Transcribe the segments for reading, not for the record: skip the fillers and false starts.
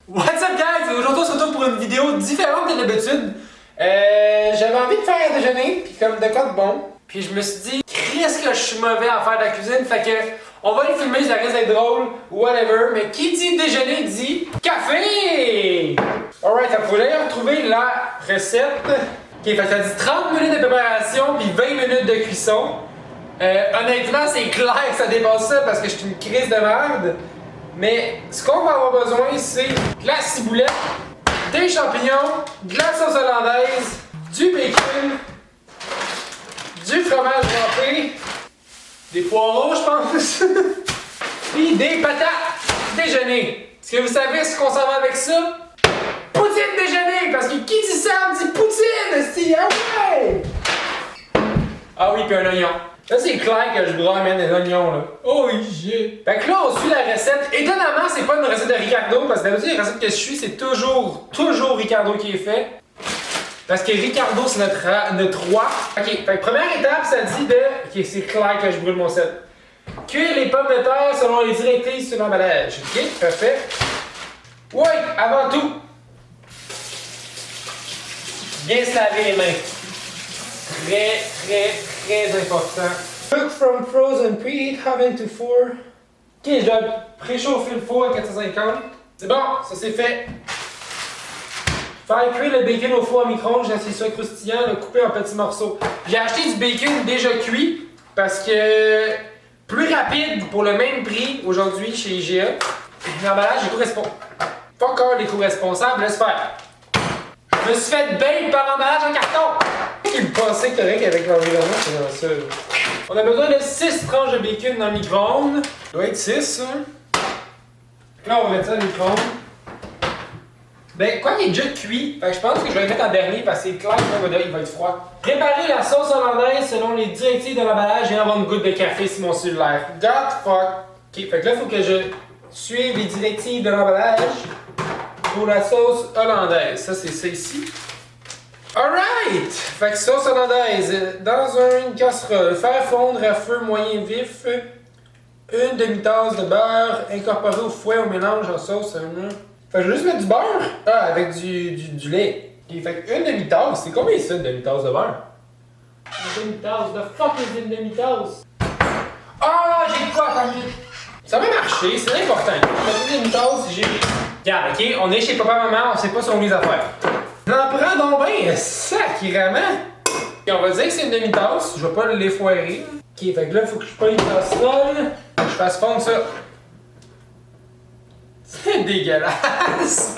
What's up guys? Aujourd'hui on se retrouve pour une vidéo différente de d'habitude. J'avais envie de faire un déjeuner, puis comme de quoi de bon. Puis je me suis dit, qu'est-ce que je suis mauvais à faire de la cuisine, fait que on va le filmer, ça risque d'être drôle, whatever. Mais qui dit déjeuner dit café! Alright, il faut d'ailleurs retrouver la recette. Ok, fait que ça dit 30 minutes de préparation puis 20 minutes de cuisson. Honnêtement, c'est clair que ça dépasse ça parce que je suis une crise de merde. Mais ce qu'on va avoir besoin, c'est de la ciboulette, des champignons, de la sauce hollandaise, du bacon, du fromage râpé, des poireaux, je pense, puis des patates déjeuner. Est-ce que vous savez ce qu'on s'en va avec ça? Poutine déjeuner! Parce que qui dit ça dit poutine! C'est ah ouais! Ah oui, puis un oignon. Là, c'est clair que je broie même des oignons, là. Oh, shit! Fait que là, on suit la recette. Étonnamment, c'est pas une recette de Ricardo, parce que d'habitude, les recettes que je suis, c'est toujours Ricardo qui est fait. Parce que Ricardo, c'est notre roi. Ok, fait que première étape, ça dit de... Ok, c'est clair que je brûle mon sel. Cuire les pommes de terre selon les directives sur l'emballage. Ok, parfait. Oui, avant tout, bien se laver les mains. Très important. Cook from frozen, preheat oven to 4. Ok, je dois préchauffer le four à 450. C'est bon, ça c'est fait. Faire cuire le bacon au four à micro-ondes, j'ai essayé ça croustillant, le couper en petits morceaux. J'ai acheté du bacon déjà cuit parce que plus rapide pour le même prix aujourd'hui chez IGA. L'emballage éco-responsable. Pas encore l'éco-responsable, laisse faire. Je me suis fait bait par l'emballage en carton. Il me passait correct avec l'environnement, c'est dans ça. On a besoin de 6 tranches de bacon dans le micro-ondes. Ça doit être 6, ça. Là, on va mettre ça dans le micro-ondes. Ben, quoi, il est déjà cuit. Fait que je pense que je vais le mettre en dernier parce que c'est clair qu'il va être froid. Préparer la sauce hollandaise selon les directives de l'emballage et avoir une goutte de café sur mon cellulaire. God fuck. Ok, fait que là, il faut que je suive les directives de l'emballage pour la sauce hollandaise. Ça, c'est ça ici. Alright! Fait que sauce hollandaise, dans une casserole, faire fondre à feu moyen vif, une demi-tasse de beurre incorporé au fouet au mélange en sauce. Fait que je vais juste mettre du beurre? Ah, avec du lait. Okay, fait que une demi-tasse, c'est combien ça, une demi-tasse de beurre? Une demi-tasse, the fuck is une demi-tasse? Ah, j'ai quoi, attends. Ça va marcher, c'est important. Une demi-tasse, j'ai... Regarde, ok, on est chez papa-maman, on sait pas sur les affaires. J'en prends donc bien, sacrément! Et on va dire que c'est une demi-tasse, je vais pas l'effoirer. Ok, fait que là, il faut que je prenne une casserole, que je fasse fondre ça. C'est dégueulasse!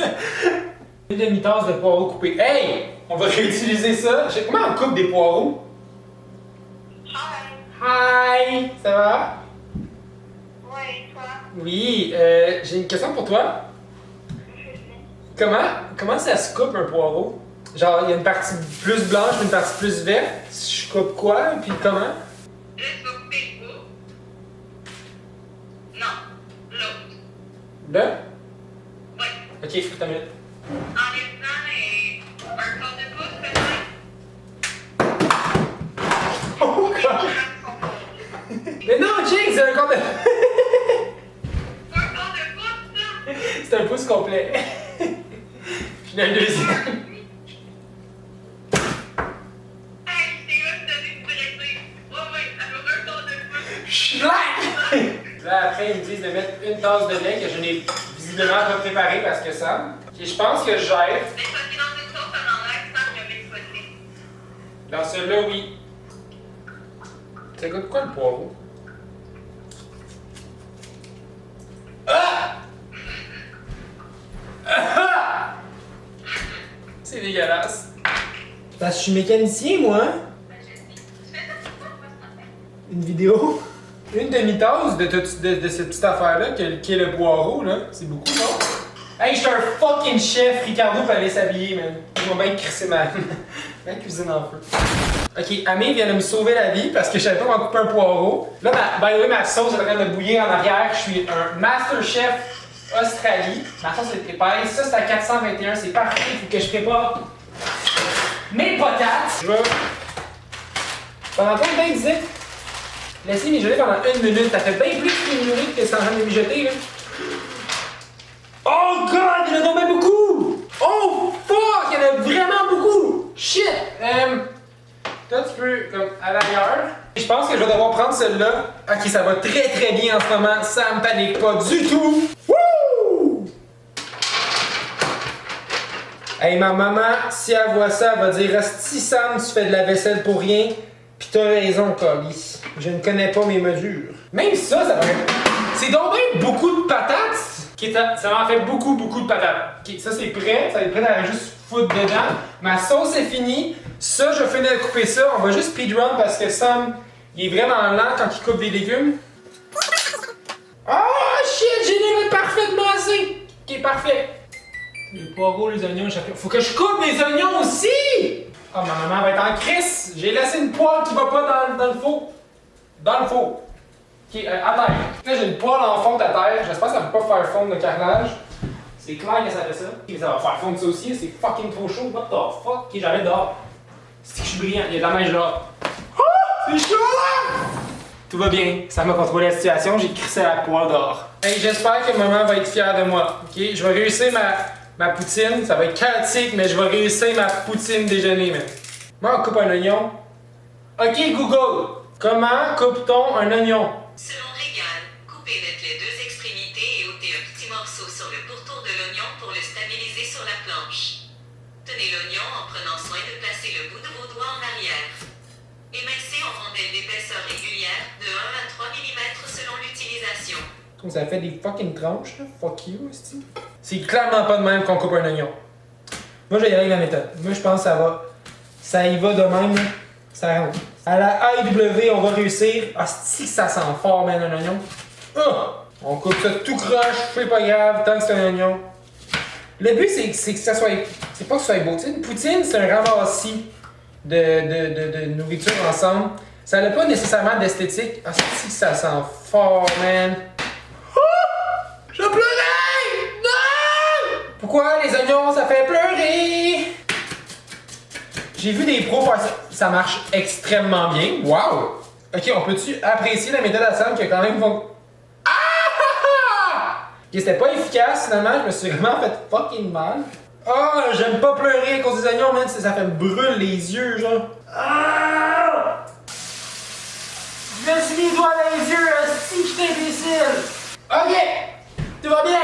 Une demi-tasse de poireaux coupés. Hey! On va réutiliser ça. Comment on coupe des poireaux? Hi! Hi! Ça va? Oui, toi? Oui, j'ai une question pour toi. Comment ça se coupe un poireau? Genre, il y a une partie plus blanche et une partie plus verte. Je coupe quoi? Puis comment? Là, tu vas couper où? Non, l'autre. Là? Oui. Ok, faut que t'as minute. En laissant un quart de pouce, peut-être? Oh god! Mais non, Jake, c'est un quart de... Un quart de pouce, ça? C'est un pouce complet. J'en ai un deuxième. Hey, c'est là que t'as des directrices. Oui, ça vaut un quart de pouce. Schlack! Là, après, ils me disent de mettre une tasse de lait que je n'ai visiblement pas préparé parce que ça. Et je pense que je gère. Mais parce que dans une sauce hollandaise, ça, il y a l'exploité. Dans celui-là, oui. Ça goûte quoi le poireau? Ah! Ah! C'est dégueulasse. Parce que je suis mécanicien, moi. Une vidéo. Une demi-tasse de cette petite affaire-là, qui est le poireau, là. C'est beaucoup, non? Hey, je suis un fucking chef. Ricardo peut aller s'habiller, man. Je vais bien crisser ma cuisine en feu. Ok, Amé vient de me sauver la vie parce que je savais pas comment couper un poireau. Là, by the way, ma sauce est en train de bouillir en arrière. Je suis un master chef Australie. Ma sauce est préparée. Ça, c'est à 421. C'est parfait. Il faut que je prépare mes patates. Je vais... Pendant combien de temps, laissez mijoter pendant 1 minute. Ça fait bien plus qu'une minute que c'est en train de mijoter, là. Oh god, il a donc même je vais devoir prendre celle-là. Ok, ça va très très bien en ce moment. Ça me panique pas du tout. Wouh! Hey, ma maman, si elle voit ça, elle va dire Asti Sam, tu fais de la vaisselle pour rien. Pis t'as raison, Calice. Je ne connais pas mes mesures. Même ça va être. C'est donc bien beaucoup de patates. Okay, ça m'en fait beaucoup de patates. Ok, ça c'est prêt. Ça va être prêt à juste foutre dedans. Ma sauce est finie. Ça, je finis de couper ça. On va juste speedrun parce que Sam, il est vraiment lent quand il coupe des légumes. Oh shit, j'ai les mettre parfaitement assez. Ok, parfait. Les poireaux, les oignons, faut que je coupe les oignons aussi! Ah, ma maman va être en crise! J'ai laissé une poêle qui va pas dans le four. Dans le four. Ok, à terre. Là, j'ai une poêle en fonte à terre. J'espère que ça va pas faire fondre le carrelage. C'est clair que ça fait ça. Ok, ça va faire fondre ça aussi. C'est fucking trop chaud. What the fuck? Ok, j'arrête dehors. C'est que je suis brillant. Il y a de la neige dehors. Oh! C'est chaud là! Tout va bien. Ça m'a contrôlé la situation. J'ai crissé la poêle dehors. Hey, j'espère que maman va être fière de moi. Ok, je vais réussir ma poutine. Ça va être chaotique, mais je vais réussir ma poutine déjeuner, man. Moi, on coupe un oignon. Ok, Google. Comment coupe-t-on un oignon? Selon Régal, coupez net les deux extrémités et ôtez un petit morceau sur le pourtour de l'oignon pour le stabiliser sur la planche. Tenez l'oignon en prenant soin de placer le bout de vos doigts en arrière. Émincez en rondelles d'épaisseur régulière de 1 à 3 mm selon l'utilisation. Ça fait des fucking tranches, là. Fuck you, c'ti. C'est clairement pas de même qu'on coupe un oignon. Moi, je vais y aller avec la méthode. Moi, je pense que ça va. Ça y va de même, là. Ça rentre. À la AEW, on va réussir. Ah, si ça sent fort, man, un oignon. On coupe ça tout croche, c'est pas grave, tant que c'est un oignon. Le but, c'est que ça soit. C'est pas que ça soit beau. Tu sais, une poutine, c'est un ramassis de nourriture ensemble. Ça n'a pas nécessairement d'esthétique. Ah, si ça sent fort, man. Je pleurais! Non! Pourquoi les oignons, ça fait pleurer? J'ai vu des pros faire ça. Ça marche extrêmement bien. Wow! Ok, on peut-tu apprécier la méthode à Sam qui a quand même Ah! Ok, c'était pas efficace finalement. Je me suis vraiment fait fucking mal. Ah, j'aime pas pleurer à cause des oignons, man. Ça fait me brûle les yeux, genre. Ah! Je me suis mis les doigts dans les yeux, si je suis imbécile. Ok! Tout va bien!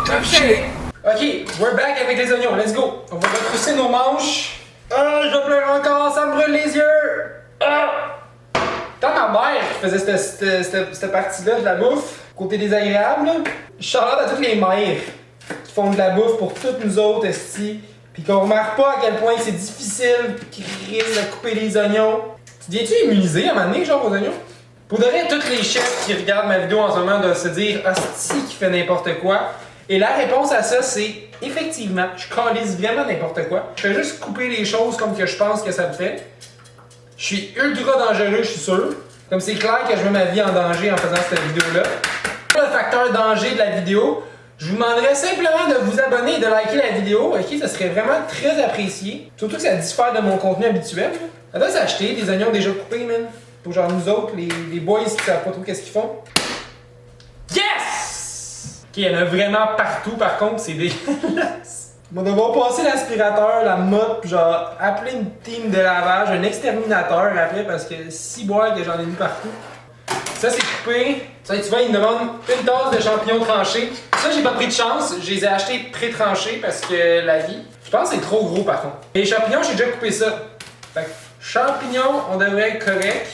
Top shape! Ok, we're back avec les oignons, let's go! On va retrousser nos manches. Ah, je vais pleurer encore, ça me brûle les yeux! Ah! Tant ma mère qui faisait cette partie-là de la bouffe, côté désagréable, Charlotte à toutes les mères qui font de la bouffe pour toutes nous autres, esti, pis qu'on remarque pas à quel point c'est difficile, Chris, de couper les oignons. Tu viens-tu immuniser à un moment donné, genre, aux oignons? Pour de vrai, tous les chefs qui regardent ma vidéo en ce moment doivent se dire « Asti qui fait n'importe quoi ». Et la réponse à ça, c'est effectivement, je calise vraiment n'importe quoi. Je fais juste couper les choses comme que je pense que ça me fait. Je suis ultra dangereux, je suis sûr. Comme c'est clair que je mets ma vie en danger en faisant cette vidéo-là. Pour le facteur danger de la vidéo, je vous demanderais simplement de vous abonner et de liker la vidéo. Ok, ça serait vraiment très apprécié. Surtout que ça diffère de mon contenu habituel. Ça doit s'acheter des oignons déjà coupés, man. Pour genre nous autres, les boys qui savent pas trop qu'est-ce qu'ils font. Yes! Ok, il y en a vraiment partout par contre, c'est dégueulasse. On va devoir passer l'aspirateur, la mop, genre appeler une team de lavage, un exterminateur après parce que si boire que j'en ai mis partout. Ça c'est coupé. Ça, tu vois, il me demande une tasse de champignons tranchés. Ça, j'ai pas pris de chance, je les ai achetés pré-tranchés parce que la vie. Je pense que c'est trop gros par contre. Les champignons, j'ai déjà coupé ça. Fait que champignons, on devrait être correct.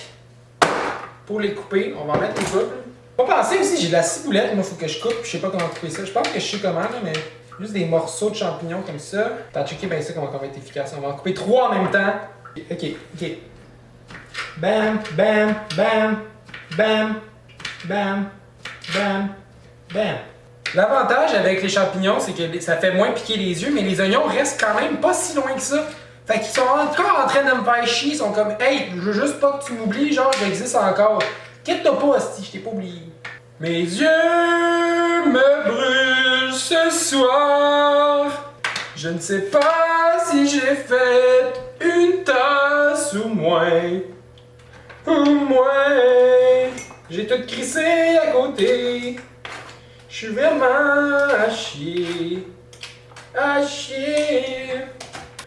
Pour les couper, on va en mettre les coupes. Faut penser aussi, j'ai de la ciboulette, moi faut que je coupe, je sais pas comment couper ça. Je pense que je sais comment là, mais juste des morceaux de champignons comme ça. T'as checké bien ça comment ça va être efficace. On va en couper 3 en même temps. Ok. Bam, bam, bam, bam, bam, bam, bam. L'avantage avec les champignons, c'est que ça fait moins piquer les yeux, mais les oignons restent quand même pas si loin que ça. Fait qu'ils sont encore en train de me faire chier, ils sont comme « Hey, je veux juste pas que tu m'oublies, genre j'existe encore. » Quitte-toi pas, hostie, je t'ai pas oublié. Mes yeux me brûlent ce soir. Je ne sais pas si j'ai fait une tasse ou moins. J'ai tout crissé à côté. Je suis vraiment à chier. À chier.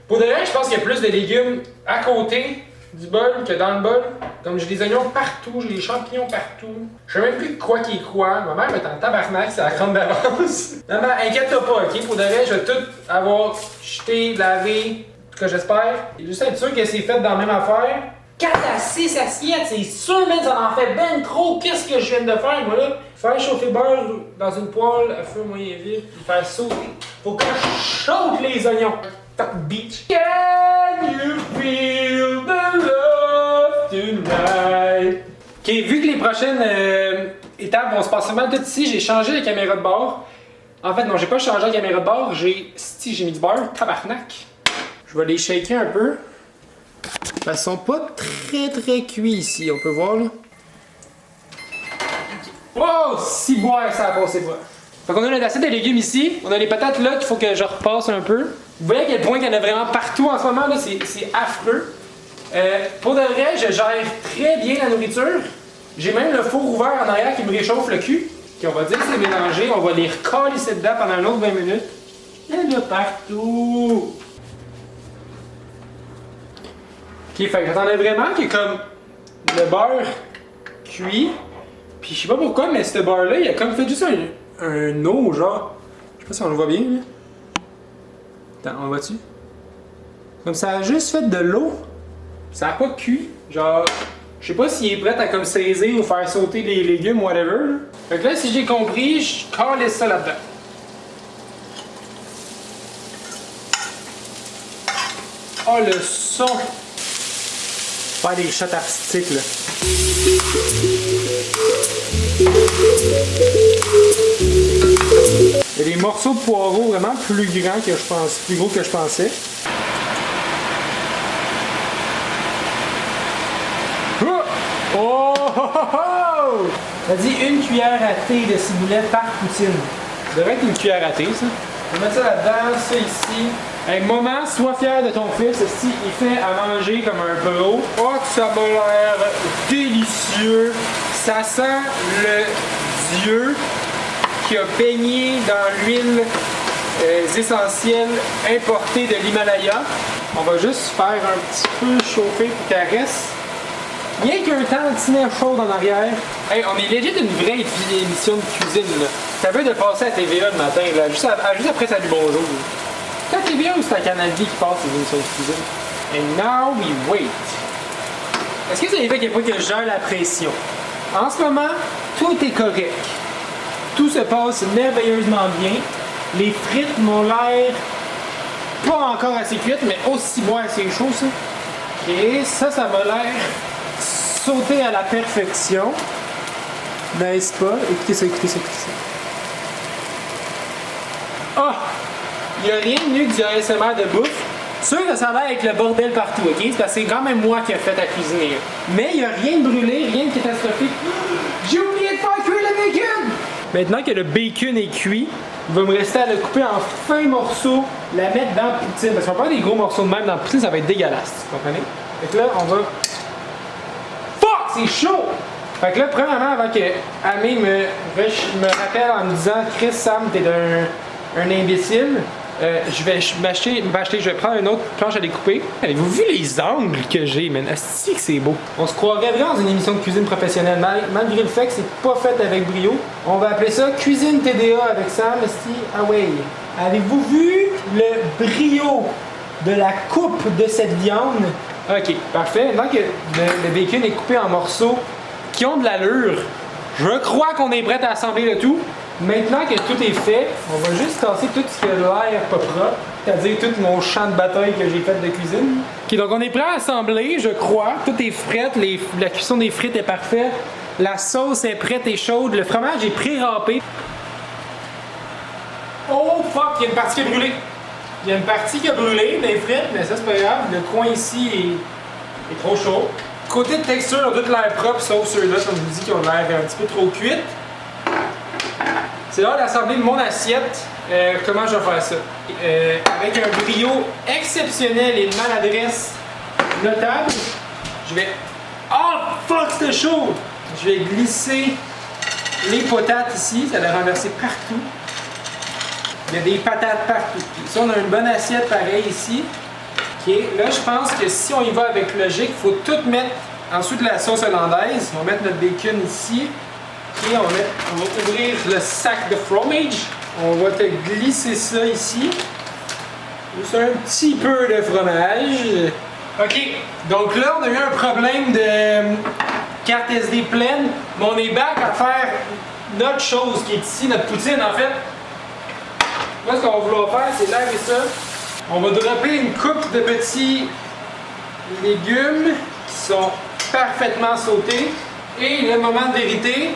Pour de vrai, je pense qu'il y a plus de légumes à côté du bol que dans le bol. Comme j'ai des oignons partout, j'ai des champignons partout. Je sais même plus quoi qui est quoi. Ma mère est en tabarnak, c'est la crème d'avance. Maman, inquiète-toi pas, ok? Pour de vrai, je vais tout avoir jeté, lavé, en tout cas j'espère. Et juste être sûr que c'est fait dans la même affaire. 4 à 6 assiettes, c'est sûr, man, ça en fait ben trop. Qu'est-ce que je viens de faire, moi, là? Faire chauffer le beurre dans une poêle à feu moyen vite, puis faire sauter. Faut que je chauffe les oignons. Fuck beach. Can you feel the love tonight? Ok, vu que les prochaines étapes vont se passer mal tout ici, j'ai changé la caméra de bord. En fait, non, j'ai pas changé la caméra de bord, j'ai mis du beurre, tabarnak. Je vais les shaker un peu. Elles sont pas très cuits ici, on peut voir là. Oh, si boire, ça a passé pas. Donc on a notre assiette de légumes ici, on a les patates là qu'il faut que je repasse un peu. Vous voyez à quel point il y en a vraiment partout en ce moment là, c'est affreux. Pour de vrai, je gère très bien la nourriture. J'ai même le four ouvert en arrière qui me réchauffe le cul. Puis on va dire que c'est mélangé, on va les recalisser dedans pendant un autre 20 minutes. Il y en a partout. Ok, fait que j'attendais vraiment qu'il y ait comme le beurre cuit. Puis je sais pas pourquoi, mais ce beurre-là, il a comme fait juste un eau, genre. Je sais pas si on le voit bien, là. Attends, on le voit-tu? Comme ça a juste fait de l'eau. Ça a pas cuit. Genre, je sais pas s'il est prêt à comme saisir ou faire sauter les légumes, whatever. Là. Fait que là, si j'ai compris, je calisse ça là-dedans. Oh, le son! Faire des shots artistiques, là. Il y a des morceaux de poireaux vraiment plus grands que je pense, plus gros que je pensais. Oh! Oh! Oh! Ça dit une cuillère à thé de ciboulette par poutine. Ça devrait être une cuillère à thé, ça. On va mettre ça là-dedans, ça ici. Hey, maman, sois fier de ton fils. Si il fait à manger comme un pro. Oh, que ça m'a l'air délicieux. Ça sent le dieu qui a baigné dans l'huile essentielle importée de l'Himalaya. On va juste faire un petit peu chauffer pour qu'elle reste. Rien qu'un tantinet chaud en arrière. Hey, on est legit une vraie émission de cuisine, là. Ça veut de passer à TVA le matin, là, juste après Salut Bonjour. C'est à TVA ou c'est à Canal Vie qui passe les émissions de cuisine? And now we wait. Est-ce que vous avez vu à quel point que je gère la pression? En ce moment, tout est correct. Tout se passe merveilleusement bien. Les frites m'ont l'air pas encore assez cuites, mais aussi bon assez chaud, ça. Et ça m'a l'air sauté à la perfection. N'est-ce pas? Écoutez ça, écoutez ça, écoutez ça. Ah! Il n'y a rien de mieux que du ASMR de bouffe. Sûr que ça a l'air avec le bordel partout, ok? C'est parce que c'est quand même moi qui ai fait à cuisiner. Mais il n'y a rien de brûlé, rien de catastrophique. J'ai oublié de faire cuire le bacon! Maintenant que le bacon est cuit, il va me rester à le couper en fins morceaux, la mettre dans la poutine. Parce qu'on va faire des gros morceaux de même dans la poutine, ça va être dégueulasse, tu comprenez? Fait que là, on va... Fuck! C'est chaud! Fait que là, premièrement, avant que Amé me rappelle en me disant « Chris, Sam, t'es un imbécile », je vais prendre une autre planche à découper. Avez-vous vu les angles que j'ai, man? Asti que c'est beau. On se croirait vraiment dans une émission de cuisine professionnelle, malgré le fait que c'est pas fait avec brio. On va appeler ça Cuisine TDA avec Sam, Asti, away. Avez-vous vu le brio de la coupe de cette viande? Ok, parfait. Maintenant que le bacon est coupé en morceaux qui ont de l'allure, je crois qu'on est prêt à assembler le tout. Maintenant que tout est fait, on va juste tasser tout ce qui a l'air pas propre, c'est-à-dire tout mon champ de bataille que j'ai fait de cuisine. Ok, donc on est prêt à assembler, je crois. Tout est frais, la cuisson des frites est parfaite, la sauce est prête et chaude, le fromage est pré-râpé. Oh fuck, il y a une partie qui a brûlé. Il y a une partie qui a brûlé des frites, mais ça c'est pas grave. Le coin ici est trop chaud. Côté de texture, on a tout l'air propre, sauf ceux-là, comme je vous dis, qui ont l'air un petit peu trop cuites. C'est l'heure d'assembler mon assiette. Comment je vais faire ça? Avec un brio exceptionnel et une maladresse notable, je vais... Oh fuck, c'était chaud! Je vais glisser les patates ici, ça va renverser partout. Il y a des patates partout. Ici, on a une bonne assiette pareil ici. Ok, là je pense que si on y va avec logique, il faut tout mettre ensuite la sauce hollandaise. On va mettre notre bacon ici. Et on va ouvrir le sac de fromage. On va te glisser ça ici. Juste un petit peu de fromage. Ok, donc là on a eu un problème de carte SD pleine, mais on est back à faire notre chose qui est ici, notre poutine en fait. Là ce qu'on va vouloir faire c'est laver ça. On va dropper une coupe de petits légumes qui sont parfaitement sautés. Et le moment de vérité.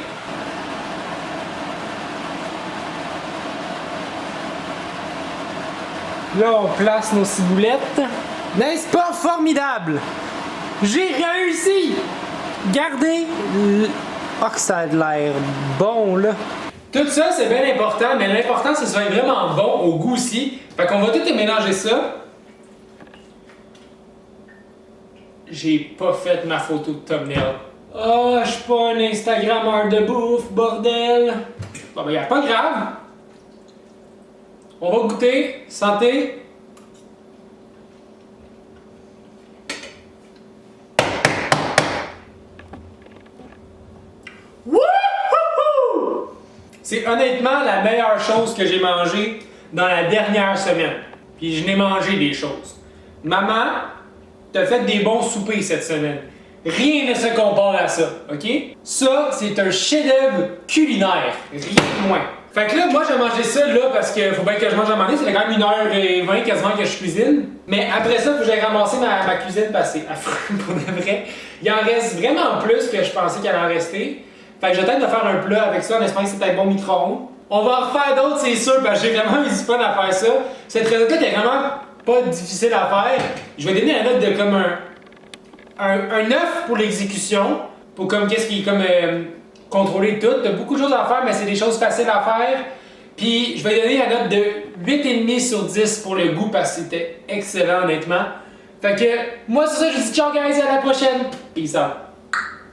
Là, on place nos ciboulettes. N'est-ce pas formidable? J'ai réussi! Regardez! Oh, que ça a de l'air bon, là. Tout ça, c'est bien important, mais l'important, c'est que ce soit vraiment bon au goût aussi. Fait qu'on va tout mélanger ça. J'ai pas fait ma photo de thumbnail. Oh, je suis pas un Instagrammeur de bouffe, bordel! Bon, ben, y'a pas grave. On va goûter. Santé. Wouhou! C'est honnêtement la meilleure chose que j'ai mangée dans la dernière semaine. Puis je n'ai mangé des choses. Maman, t'as fait des bons soupers cette semaine. Rien ne se compare à ça, ok? Ça, c'est un chef-d'œuvre culinaire. Rien de moins. Fait que là, moi, j'ai mangé ça là parce qu'il faut bien que je mange à un moment donné. Ça fait quand même 1h20 quasiment que je cuisine. Mais après ça, il faut que j'aille ramasser ma cuisine parce que c'est affreux pour de vrai. Il en reste vraiment plus que je pensais qu'il allait en rester. Fait que je vais peut-être de faire un plat avec ça en espérant que c'est peut-être bon micro-ondes. On va en refaire d'autres, c'est sûr, parce que j'ai vraiment eu du fun à faire ça. Cette recette est vraiment pas difficile à faire. Je vais donner la note de comme un 9 pour l'exécution. Pour comme qu'est-ce qui est comme... contrôler tout. T'as beaucoup de choses à faire, mais c'est des choses faciles à faire. Puis je vais donner la note de 8,5 sur 10 pour le goût parce que c'était excellent honnêtement. Fait que moi c'est ça, je vous dis ciao guys, à la prochaine. Peace out.